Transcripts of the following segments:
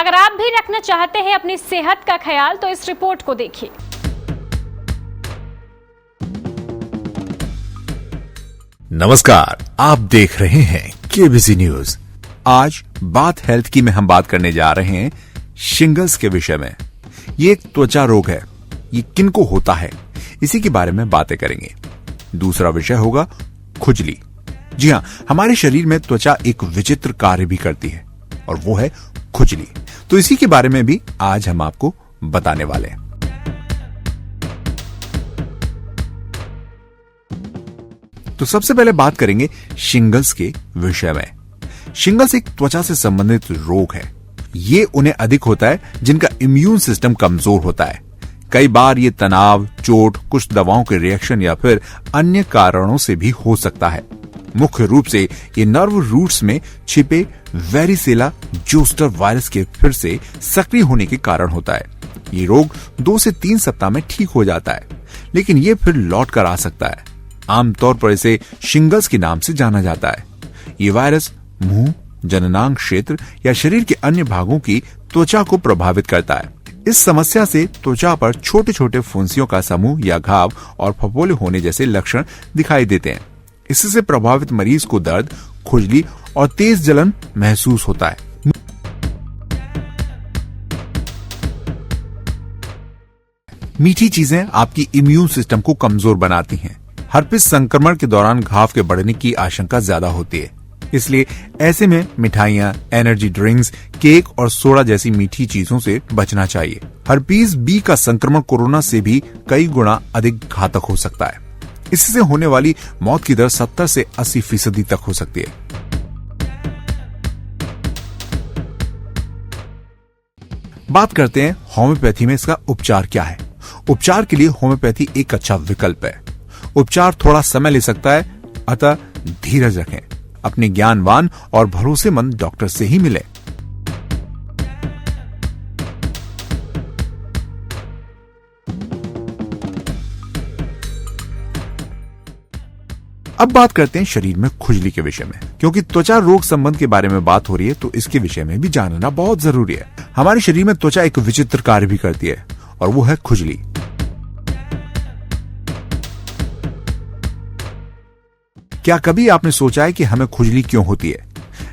अगर आप भी रखना चाहते हैं अपनी सेहत का ख्याल तो इस रिपोर्ट को देखिए। नमस्कार, आप देख रहे हैं केबीसी न्यूज। आज बात हेल्थ की में हम बात करने जा रहे हैं शिंगल्स के विषय में। ये एक त्वचा रोग है। ये किनको होता है, इसी के बारे में बातें करेंगे। दूसरा विषय होगा खुजली। जी हां, हमारे शरीर में त्वचा एक विचित्र कार्य भी करती है और वो है खुजली। तो इसी के बारे में भी आज हम आपको बताने वाले हैं। तो सबसे पहले बात करेंगे शिंगल्स के विषय में। शिंगल्स एक त्वचा से संबंधित रोग है। ये उन्हें अधिक होता है जिनका इम्यून सिस्टम कमजोर होता है। कई बार ये तनाव, चोट, कुछ दवाओं के रिएक्शन या फिर अन्य कारणों से भी हो सकता है। मुख्य रूप से ये नर्व रूट्स में छिपे वेरिसेला जोस्टर वायरस के फिर से सक्रिय होने के कारण होता है। ये रोग 2 से 3 सप्ताह में ठीक हो जाता है, लेकिन ये फिर लौट कर आ सकता है। आमतौर पर इसे शिंगल्स के नाम से जाना जाता है। ये वायरस मुंह, जननांग क्षेत्र या शरीर के अन्य भागों की त्वचा को प्रभावित करता है। इस समस्या से त्वचा पर छोटे छोटे फुंसियों का समूह या घाव और फफोले होने जैसे लक्षण दिखाई देते हैं। इससे प्रभावित मरीज को दर्द, खुजली और तेज जलन महसूस होता है। मीठी चीजें आपकी इम्यून सिस्टम को कमजोर बनाती हैं। हर्पिस संक्रमण के दौरान घाव के बढ़ने की आशंका ज्यादा होती है, इसलिए ऐसे में मिठाइयां, एनर्जी ड्रिंक्स, केक और सोडा जैसी मीठी चीजों से बचना चाहिए। हर्पीज बी का संक्रमण कोरोना से भी कई गुना अधिक घातक हो सकता है। इससे होने वाली मौत की दर 70 से 80% तक हो सकती है। बात करते हैं होम्योपैथी में इसका उपचार क्या है। उपचार के लिए होम्योपैथी एक अच्छा विकल्प है। उपचार थोड़ा समय ले सकता है, अतः धीरज रखें। अपने ज्ञानवान और भरोसेमंद डॉक्टर से ही मिलें। अब बात करते हैं शरीर में खुजली के विषय में। क्योंकि त्वचा रोग संबंध के बारे में बात हो रही है तो इसके विषय में भी जानना बहुत जरूरी है। हमारे शरीर में त्वचा एक विचित्र कार्य भी करती है और वो है खुजली। क्या कभी आपने सोचा है कि हमें खुजली क्यों होती है?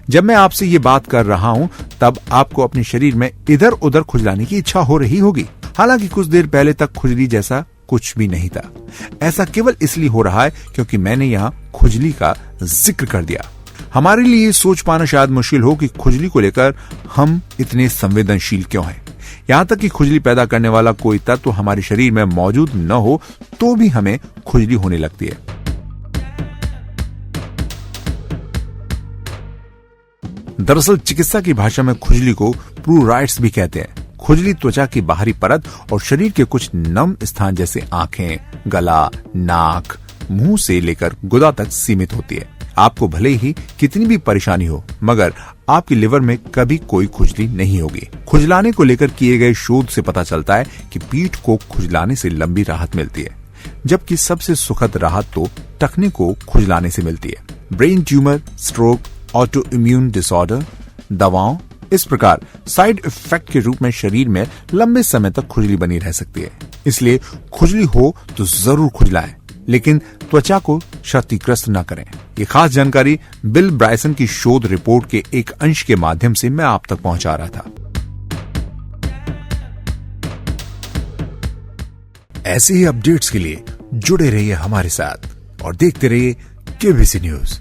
जब मैं आपसे ये बात कर रहा हूं तब आपको अपने शरीर में इधर उधर खुजलाने की इच्छा हो रही होगी। हालांकि कुछ देर पहले तक खुजली जैसा कुछ भी नहीं था। ऐसा केवल इसलिए हो रहा है क्योंकि मैंने यहाँ खुजली का जिक्र कर दिया। हमारे लिए सोच पाना शायद मुश्किल हो कि खुजली को लेकर हम इतने संवेदनशील क्यों हैं। यहाँ तक कि खुजली पैदा करने वाला कोई तत्व हमारे शरीर में मौजूद न हो तो भी हमें खुजली होने लगती है। दरअसल चिकित्सा की भाषा में खुजली को प्रूराइट्स भी कहते हैं। खुजली त्वचा की बाहरी परत और शरीर के कुछ नम स्थान जैसे आंखें, गला, नाक, मुंह से लेकर गुदा तक सीमित होती है। आपको भले ही कितनी भी परेशानी हो, मगर आपके लिवर में कभी कोई खुजली नहीं होगी। खुजलाने को लेकर किए गए शोध से पता चलता है कि पीठ को खुजलाने से लंबी राहत मिलती है, जबकि सबसे सुखद राहत तो टखने को खुजलाने से मिलती है। Brain tumour, stroke, auto immune disorder, दवाओं, इस प्रकार साइड इफेक्ट के रूप में शरीर में लंबे समय तक खुजली बनी रह सकती है। इसलिए खुजली हो तो जरूर खुजलाएं, लेकिन त्वचा को क्षतिग्रस्त न करें। ये खास जानकारी बिल ब्रायसन की शोध रिपोर्ट के एक अंश के माध्यम से मैं आप तक पहुंचा रहा था। ऐसे ही अपडेट्स के लिए जुड़े रहिए हमारे साथ और देखते रहिए केबीसी न्यूज।